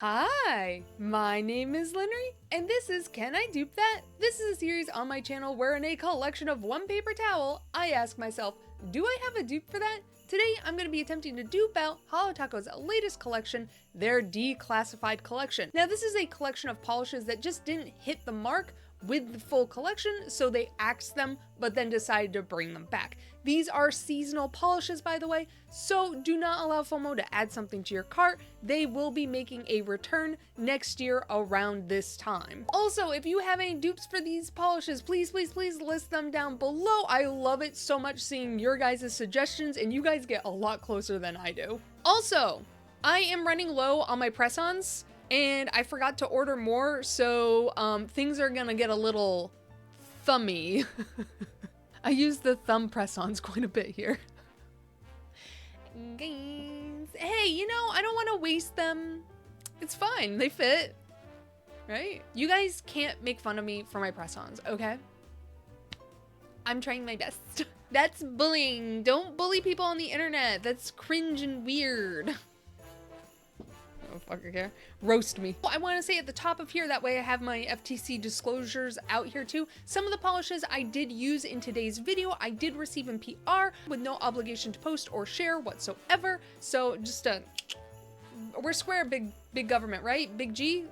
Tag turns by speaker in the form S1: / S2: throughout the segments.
S1: Hi, my name is Linry, and this is Can I Dupe That? This is a series on my channel where in a collection of one paper towel, I ask myself, do I have a dupe for that? Today, I'm going to be attempting to dupe out HoloTaco's latest collection, their Declassified collection. Now, this is a collection of polishes that just didn't hit the mark with the full collection, so they axed them, but then decided to bring them back. These are seasonal polishes, by the way, so do not allow FOMO to add something to your cart. They will be making a return next year around this time. Also, if you have any dupes for these polishes, please list them down below. I love it so much seeing your guys' suggestions, and you guys get a lot closer than I do. Also, I am running low on my press-ons, and I forgot to order more, so things are gonna get a little thummy. I use the thumb press-ons quite a bit here. Hey, you know, I don't want to waste them. It's fine, they fit, right? You guys can't make fun of me for my press-ons, okay? I'm trying my best. That's bullying. Don't bully people on the internet. That's cringe and weird. Oh, fucker care. Roast me. I want to say at the top of here, that way I have my FTC disclosures out here too. Some of the polishes I did use in today's video, I did receive in PR with no obligation to post or share whatsoever. So just we're square, big government, right? Big G.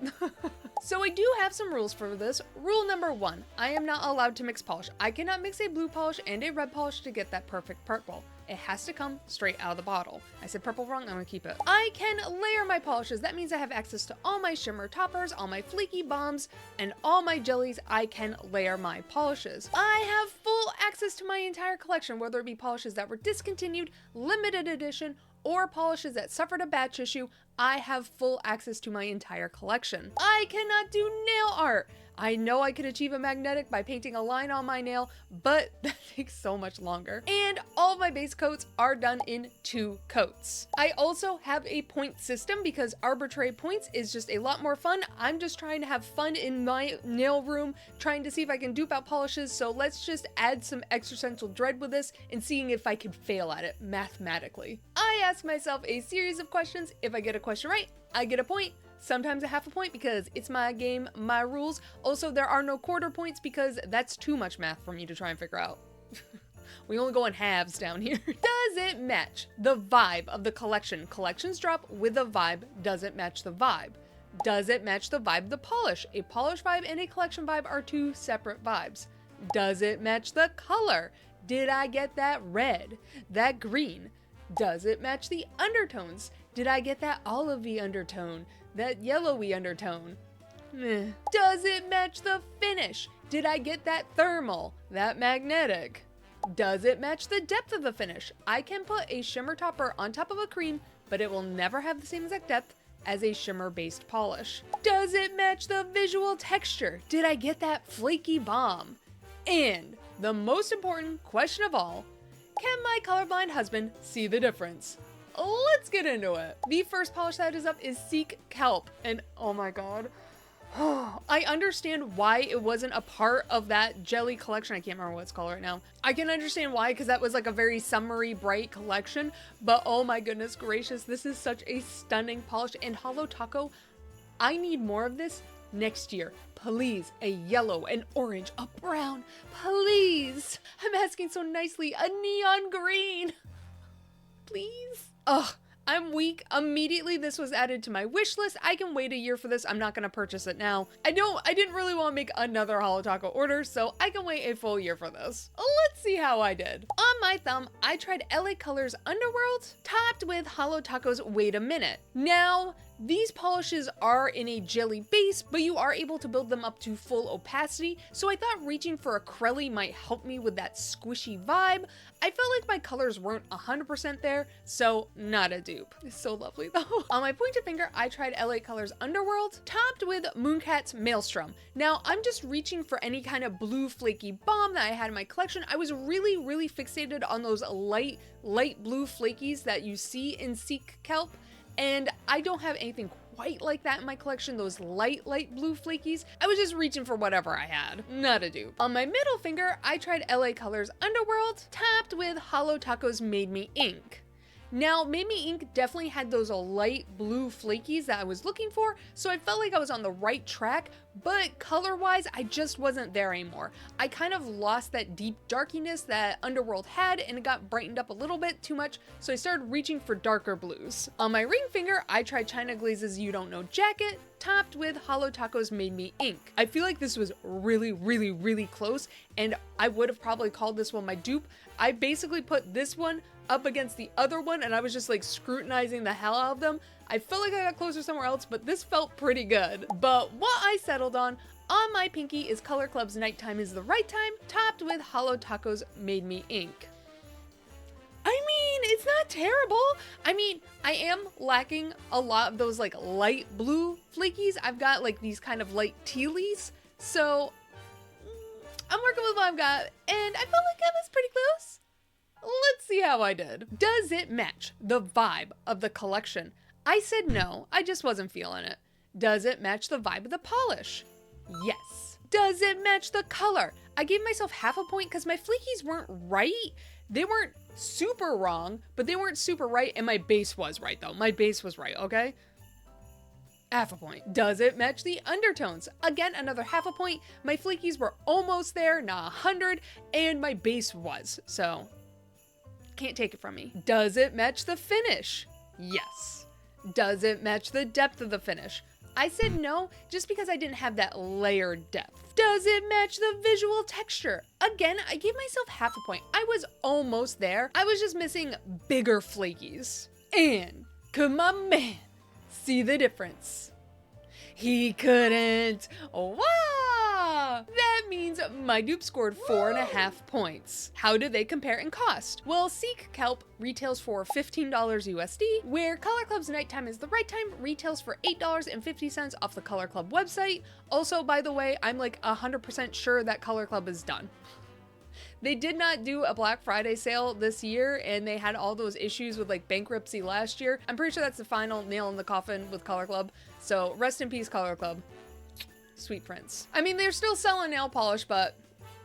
S1: So I do have some rules for this. Rule number 1, I am not allowed to mix polish. I cannot mix a blue polish and a red polish to get that perfect purple. It has to come straight out of the bottle. I said purple wrong, I'm gonna keep it. I can layer my polishes. That means I have access to all my shimmer toppers, all my flaky bombs, and all my jellies. I can layer my polishes. I have full access to my entire collection, whether it be polishes that were discontinued, limited edition, or polishes that suffered a batch issue. I have full access to my entire collection. I cannot do nail art. I know I could achieve a magnetic by painting a line on my nail, but that takes so much longer. And all of my base coats are done in 2 coats. I also have a point system because arbitrary points is just a lot more fun. I'm just trying to have fun in my nail room, trying to see if I can dupe out polishes, so let's just add some existential dread with this and seeing if I can fail at it mathematically. I ask myself a series of questions. If I get a question right, I get a point. Sometimes a half a point because it's my game, my rules. Also, there are no quarter points because that's too much math for me to try and figure out. We only go in halves down here. Does it match the vibe of the collection? Collections drop with a vibe. Does it match the vibe? Does it match the vibe of the polish? A polish vibe and a collection vibe are 2 separate vibes. Does it match the color? Did I get that red? That green? Does it match the undertones? Did I get that olivey undertone? That yellowy undertone? Meh. Does it match the finish? Did I get that thermal? That magnetic? Does it match the depth of the finish? I can put a shimmer topper on top of a cream, but it will never have the same exact depth as a shimmer-based polish. Does it match the visual texture? Did I get that flaky bomb? And the most important question of all, can my colorblind husband see the difference? Let's get into it. The first polish that is up is Seek Kelp, and oh my god. I understand why it wasn't a part of that jelly collection. I can't remember what it's called right now. I can understand why, because that was like a very summery, bright collection, but oh my goodness gracious, this is such a stunning polish, and HoloTaco, I need more of this next year. Please, a yellow, an orange, a brown, please. I'm asking so nicely, a neon green. Please. Ugh, I'm weak. Immediately this was added to my wish list. I can wait a year for this. I'm not gonna purchase it now. I didn't really want to make another HoloTaco order, so I can wait a full year for this. Let's see how I did. On my thumb, I tried LA Colors Underworld, topped with HoloTaco's Wait a Minute. Now, these polishes are in a jelly base, but you are able to build them up to full opacity, so I thought reaching for acrylic might help me with that squishy vibe. I felt like my colors weren't 100% there, so not a dupe. It's so lovely though. On my pointer finger, I tried LA Colors Underworld, topped with Mooncat's Maelstrom. Now, I'm just reaching for any kind of blue flaky bomb that I had in my collection. I was really fixated on those light blue flakies that you see in Seek Kelp, and I don't have anything quite like that in my collection, those light blue flakies. I was just reaching for whatever I had. Not a dupe. On my middle finger, I tried LA Colors Underworld, topped with HoloTaco's Made Me Ink. Now, Made Me Ink definitely had those light blue flakies that I was looking for, so I felt like I was on the right track, but color-wise, I just wasn't there anymore. I kind of lost that deep darkiness that Underworld had, and it got brightened up a little bit too much, so I started reaching for darker blues. On my ring finger, I tried China Glaze's You Don't Know jacket, topped with HoloTaco's Made Me Ink. I feel like this was really close, and I would have probably called this one my dupe. I basically put this one up against the other one, and I was just like scrutinizing the hell out of them. I felt like I got closer somewhere else, but this felt pretty good. But what I settled on my pinky is Color Club's Nighttime Is the Right Time, topped with HoloTaco's Made Me Ink. I mean, it's not terrible. I mean, I am lacking a lot of those like light blue flakies. I've got like these kind of light tealies, so I'm working with what I've got, and I felt like I was pretty close. Let's see how I did. Does it match the vibe of the collection? I said no, I just wasn't feeling it. Does it match the vibe of the polish? Yes. Does it match the color? I gave myself half a point because my flakies weren't right. They weren't super wrong, but they weren't super right, and my base was right though. My base was right, okay? Half a point. Does it match the undertones? Again, another half a point. My flakies were almost there, not 100, and my base was, so can't take it from me. Does it match the finish? Yes. Does it match the depth of the finish? I said no, just because I didn't have that layered depth. Does it match the visual texture? Again, I gave myself half a point. I was almost there. I was just missing bigger flakies. And could my man see the difference? He couldn't. Wow! That means my dupe scored 4.5 points. How do they compare in cost? Well, Seek Kelp retails for $15 USD, where Color Club's Nighttime Is the Right Time retails for $8.50 off the Color Club website. Also, by the way, I'm like 100% sure that Color Club is done. They did not do a Black Friday sale this year, and they had all those issues with like bankruptcy last year. I'm pretty sure that's the final nail in the coffin with Color Club. So rest in peace, Color Club. Sweet prince. I mean, they're still selling nail polish, but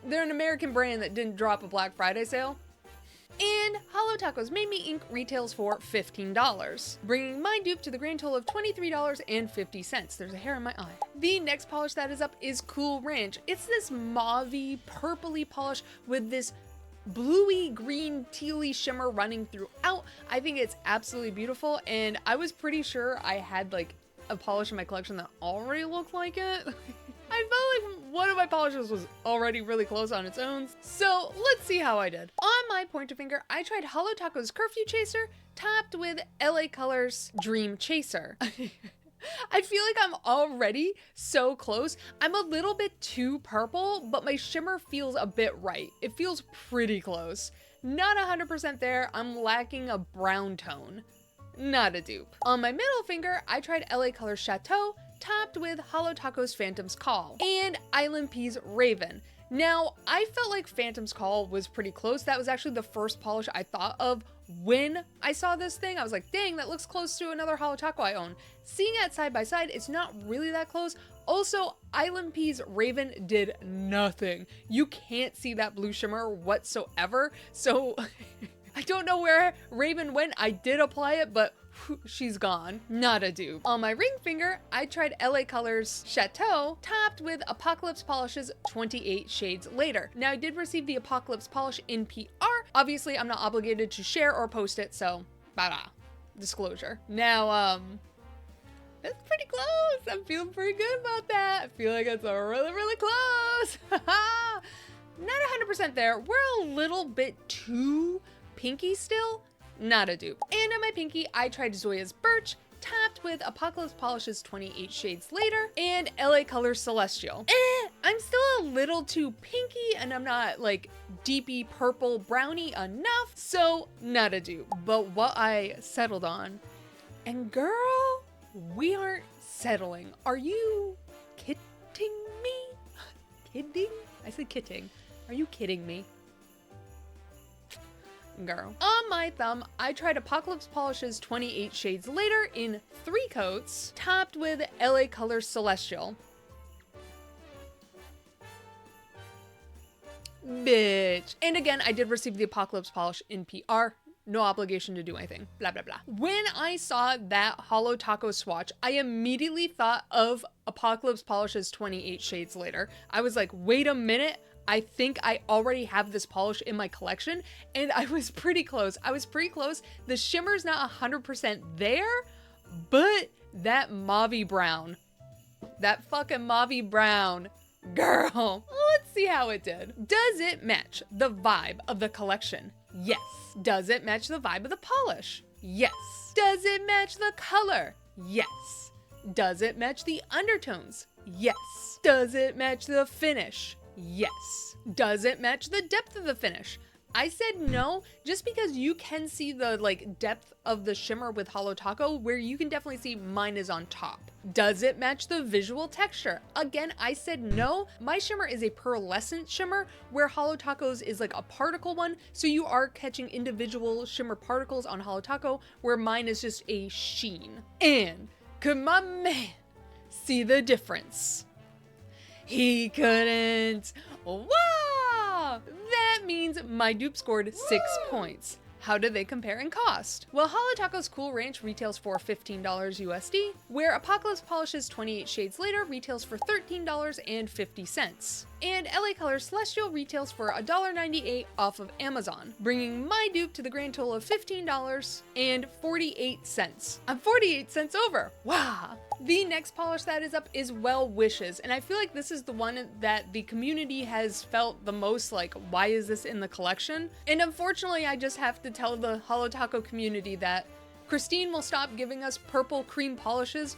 S1: they're an American brand that didn't drop a Black Friday sale. And HoloTaco's Made Me Ink retails for $15, bringing my dupe to the grand total of $23.50. There's a hair in my eye. The next polish that is up is Cool Ranch. It's this mauvey, purpley polish with this bluey green tealy shimmer running throughout. I think it's absolutely beautiful, and I was pretty sure I had like a polish in my collection that already looked like it. I felt like one of my polishes was already really close on its own. So let's see how I did. On my pointer finger, I tried HoloTaco's Curfew Chaser, topped with LA Colors Dream Chaser. I feel like I'm already so close. I'm a little bit too purple, but my shimmer feels a bit right. It feels pretty close. Not 100% there. I'm lacking a brown tone. Not a dupe. On my middle finger, I tried LA Colors Chateau, topped with HoloTaco's Phantom's Call and Island Pea's Raven. Now, I felt like Phantom's Call was pretty close. That was actually the first polish I thought of when I saw this thing. I was like, dang, that looks close to another HoloTaco I own. Seeing it side by side, it's not really that close. Also, Island Pea's Raven did nothing. You can't see that blue shimmer whatsoever. So I don't know where Raven went. I did apply it, but she's gone. Not a dupe. On my ring finger, I tried LA Colors Chateau, topped with Apocalypse Polish's 28 Shades Later. Now, I did receive the Apocalypse Polish in PR. Obviously, I'm not obligated to share or post it, so bada. Disclosure. Now, that's pretty close. I'm feeling pretty good about that. I feel like it's really close. Not 100% there. We're a little bit too pinky still. Not a dupe. And on my pinky, I tried Zoya's Birch, topped with Apocalypse Polish's 28 Shades Later and LA Colors Celestial. I'm still a little too pinky, and I'm not like deepy purple brownie enough, so not a dupe. But what I settled on, and girl, we aren't settling. Are you kidding me? Kidding? I said kidding. Are you kidding me? Girl. On my thumb, I tried Apocalypse Polish's 28 Shades Later in 3 coats, topped with LA Colors Celestial. Bitch. And again, I did receive the Apocalypse Polish in PR. no obligation to do anything, blah, blah, blah. When I saw that HoloTaco swatch, I immediately thought of Apocalypse Polish's 28 Shades Later. I was like, wait a minute, I think I already have this polish in my collection, and I was pretty close. The shimmer's not 100% there, but that mauvey brown, that fucking mauvey brown, girl, let's see how it did. Does it match the vibe of the collection? Yes. Does it match the vibe of the polish? Yes. Does it match the color? Yes. Does it match the undertones? Yes. Does it match the finish? Yes. Does it match the depth of the finish? I said no, just because you can see the depth of the shimmer with HoloTaco, where you can definitely see mine is on top. Does it match the visual texture? Again, I said no. My shimmer is a pearlescent shimmer, where HoloTaco's is like a particle one, so you are catching individual shimmer particles on HoloTaco, where mine is just a sheen. And could my man see the difference? He couldn't. Wow! That means my dupe scored 6 points. How do they compare in cost? Well, HoloTaco's Cool Ranch retails for $15 USD, where Apocalypse Polish's 28 Shades Later retails for $13.50. And LA Color's Celestial retails for $1.98 off of Amazon, bringing my dupe to the grand total of $15.48. I'm 48 cents over. Wow! The next polish that is up is Well Wishes, and I feel like this is the one that the community has felt the most like, why is this in the collection? And unfortunately, I just have to tell the HoloTaco community that Christine will stop giving us purple cream polishes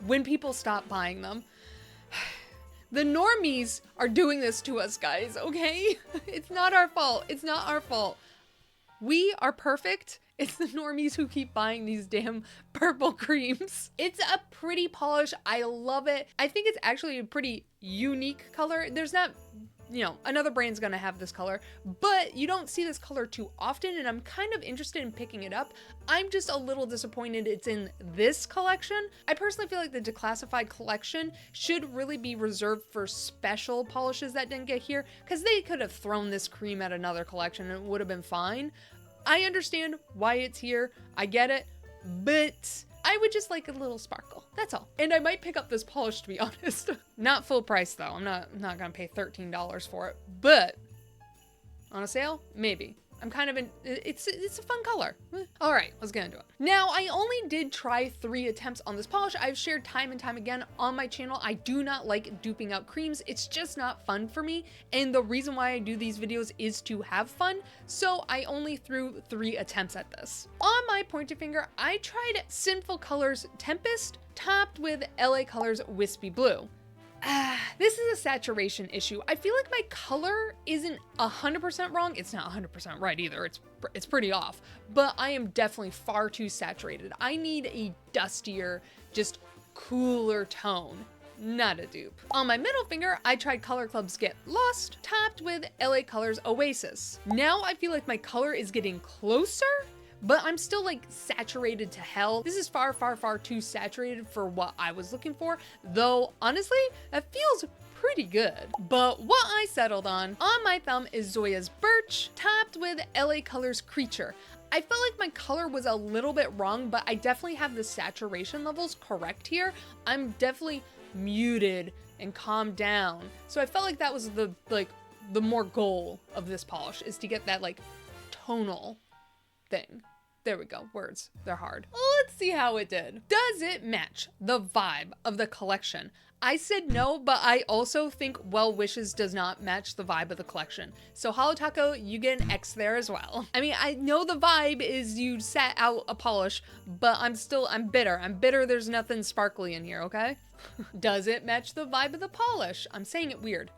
S1: when people stop buying them. The normies are doing this to us, guys, okay? It's not our fault. It's not our fault. We are perfect. It's the normies who keep buying these damn purple creams. It's a pretty polish. I love it. I think it's actually a pretty unique color. There's not, another brand's gonna have this color, but you don't see this color too often, and I'm kind of interested in picking it up. I'm just a little disappointed it's in this collection. I personally feel like the Declassified collection should really be reserved for special polishes that didn't get here, because they could have thrown this cream at another collection and it would have been fine. I understand why it's here, I get it, but I would just like a little sparkle, that's all. And I might pick up this polish, to be honest. Not full price though, I'm not gonna pay $13 for it, but on a sale, maybe. I'm kind of it's a fun color. All right, let's get into it. Now, I only did try 3 attempts on this polish. I've shared time and time again on my channel, I do not like duping out creams. It's just not fun for me. And the reason why I do these videos is to have fun. So I only threw 3 attempts at this. On my pointer finger, I tried Sinful Colors Tempest, topped with LA Colors Wispy Blue. This is a saturation issue. I feel like my color isn't 100% wrong. It's not 100% right either. It's pretty off, but I am definitely far too saturated. I need a dustier, just cooler tone. Not a dupe. On my middle finger, I tried Color Club's Get Lost, topped with LA Colors Oasis. Now I feel like my color is getting closer, but I'm still like saturated to hell. This is far, far, far too saturated for what I was looking for, though honestly, that feels pretty good. But what I settled on my thumb is Zoya's Birch, topped with LA Colors Creature. I felt like my color was a little bit wrong, but I definitely have the saturation levels correct here. I'm definitely muted and calmed down. So I felt like that was the more goal of this polish, is to get that like tonal thing. There we go, words, they're hard. Let's see how it did. Does it match the vibe of the collection? I said no, but I also think Well Wishes does not match the vibe of the collection. So HoloTaco, you get an X there as well. I mean, I know the vibe is you sat out a polish, but I'm bitter. I'm bitter there's nothing sparkly in here, okay? Does it match the vibe of the polish? I'm saying it weird.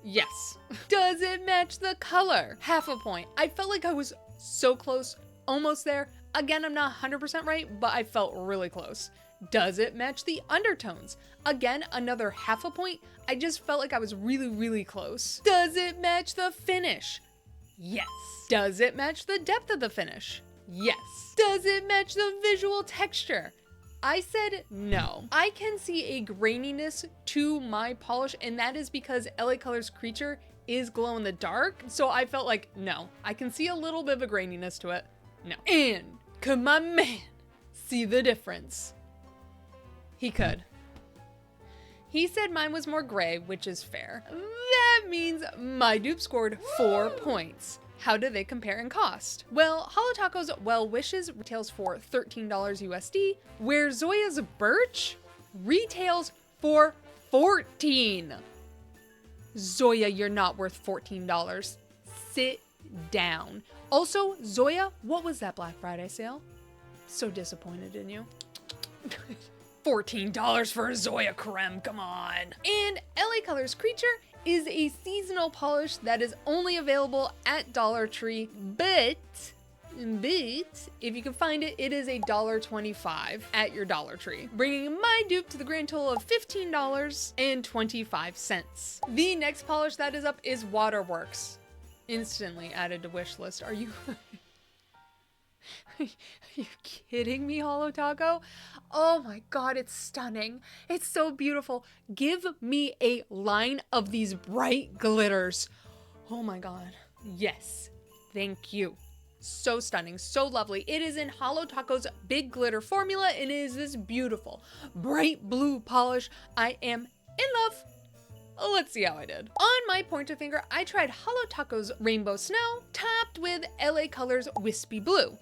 S1: Yes. Does it match the color? Half a point. I felt like I was so close, almost there. Again, I'm not 100% right, but I felt really close. Does it match the undertones? Again, another half a point. I just felt like I was really, really close. Does it match the finish? Yes. Does it match the depth of the finish? Yes. Does it match the visual texture? I said no. I can see a graininess to my polish, and that is because LA Colors Creature is glow in the dark. So I felt like, no, I can see a little bit of a graininess to it. No. And could my man see the difference? He could. He said mine was more gray, which is fair. That means my dupe scored 4 points. How do they compare in cost? Well, HoloTaco's Well Wishes retails for $13 USD, where Zoya's Birch retails for $14. Zoya, you're not worth $14. Sit down. Also, Zoya, what was that Black Friday sale? So disappointed in you. $14 for a Zoya creme, come on. And LA Colors Creature is a seasonal polish that is only available at Dollar Tree, but if you can find it, it is $1.25 at your Dollar Tree, bringing my dupe to the grand total of $15.25. The next polish that is up is Waterworks. Instantly added to wish list. Are you are you kidding me, HoloTaco? Oh my god, it's stunning. It's so beautiful. Give me a line of these bright glitters. Oh my god. Yes. Thank you. So stunning, so lovely. It is in HoloTaco's big glitter formula and it is this beautiful bright blue polish. I am in love. Let's see how I did. On my pointer finger, I tried HoloTaco's Rainbow Snow topped with LA Colors Wispy Blue.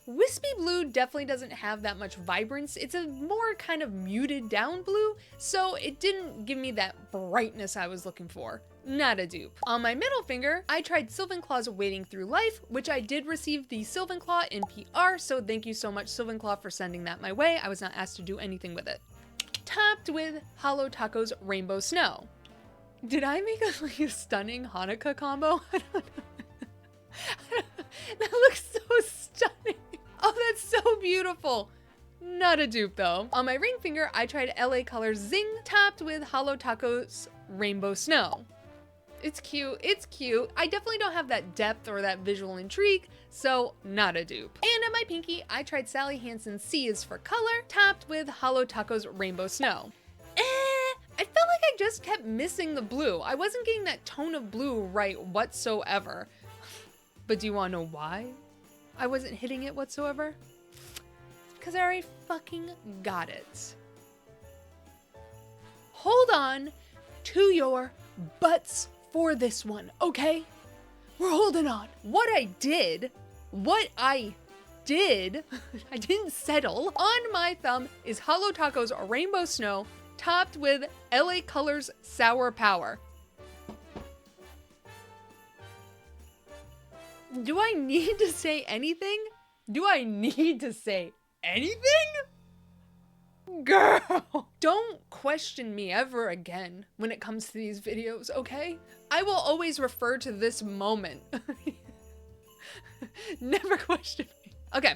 S1: Wispy Blue definitely doesn't have that much vibrance. It's a more kind of muted down blue, so it didn't give me that brightness I was looking for. Not a dupe. On my middle finger, I tried Sylvan Claw's Wading Through Life, which I did receive the Sylvan Claw in PR, so thank you so much, Sylvan Claw, for sending that my way. I was not asked to do anything with it. Topped with HoloTaco's Rainbow Snow. Did I make a stunning Hanukkah combo? I don't know. That looks so stunning. Oh, that's so beautiful. Not a dupe though. On my ring finger, I tried LA Colors Zing topped with HoloTaco's Rainbow Snow. It's cute, it's cute. I definitely don't have that depth or that visual intrigue, so not a dupe. And on my pinky, I tried Sally Hansen's C is for Color topped with HoloTaco's Rainbow Snow. I felt like I just kept missing the blue. I wasn't getting that tone of blue right whatsoever. But do you want to know why I wasn't hitting it whatsoever? Because I already fucking got it. Hold on to your butts for this one, okay? We're holding on. What I did, I didn't settle. On my thumb is HoloTaco's Rainbow Snow topped with LA Colors Sour Power. Do I need to say anything? Do I need to say anything? Girl, don't question me ever again when it comes to these videos, okay? I will always refer to this moment. Never question me. Okay,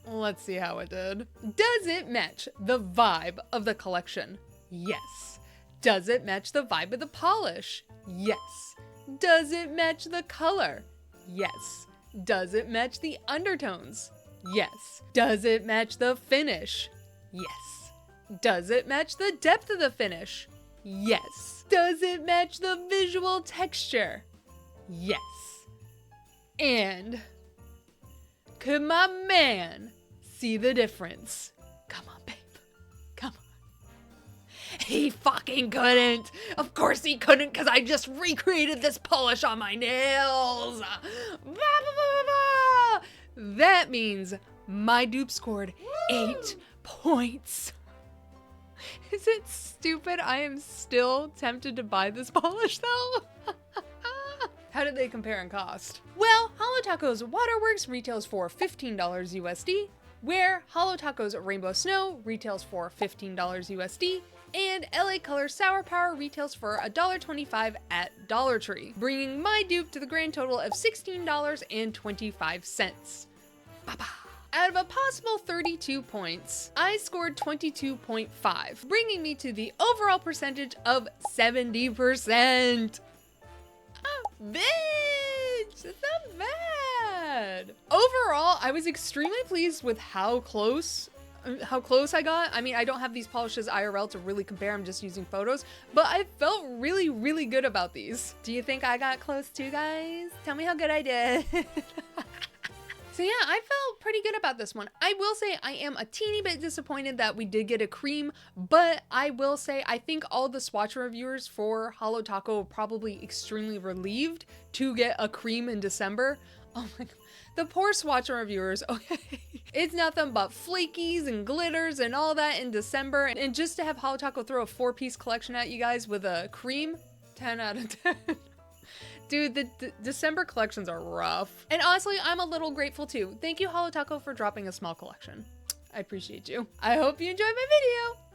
S1: let's see how it did. Does it match the vibe of the collection? Yes. Does it match the vibe of the polish? Yes. Does it match the color? Yes. Does it match the undertones? Yes. Does it match the finish? Yes. Does it match the depth of the finish? Yes. Does it match the visual texture? Yes. And could my man see the difference? Come on, babe. Come on. He fucking couldn't. Of course he couldn't, because I just recreated this polish on my nails. That means my dupe scored 8 points. Is it stupid? I am still tempted to buy this polish though. How did they compare in cost? Well, HoloTaco's Waterworks retails for $15 USD, where HoloTaco's Rainbow Snow retails for $15 USD, and LA Color Sour Power retails for $1.25 at Dollar Tree, bringing my dupe to the grand total of $16.25. Ba-ba. Out of a possible 32 points, I scored 22.5, bringing me to the overall percentage of 70%. Oh, bitch! That's not bad. Overall, I was extremely pleased with how close I got. I mean, I don't have these polishes IRL to really compare. I'm just using photos, but I felt really, really good about these. Do you think I got close too, guys? Tell me how good I did. So yeah, I felt pretty good about this one. I will say I am a teeny bit disappointed that we did get a cream, but I will say I think all the swatch reviewers for HoloTaco were probably extremely relieved to get a cream in December. Oh my god. The poor swatch reviewers, okay. It's nothing but flakies and glitters and all that in December. And just to have HoloTaco throw a 4-piece collection at you guys with a cream, 10 out of 10. Dude, the December collections are rough. And honestly, I'm a little grateful too. Thank you, HoloTaco, for dropping a small collection. I appreciate you. I hope you enjoyed my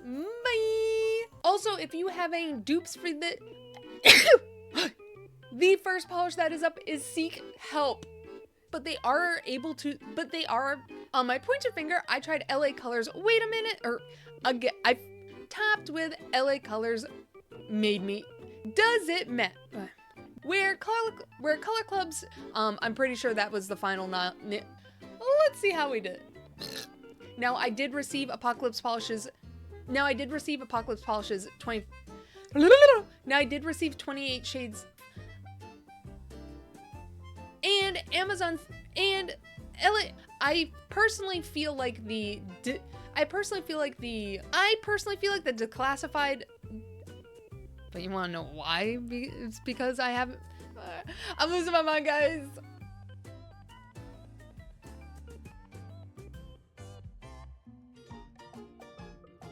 S1: video. Bye. Also, if you have any dupes for the... The first polish that is up is Seek Help. But they are on my pointer finger. I tried LA Colors. Wait a minute. Or again, I topped with LA Colors made me. Does it matter? Where color clubs, I'm pretty sure that was the final let's see how we did. Now I did receive Apocalypse Polishes. Now I did receive Apocalypse Polishes 20. Now I did receive 28 shades. And Amazon and LA. I personally feel like the Declassified. But you want to know why? It's because I haven't. I'm losing my mind, guys.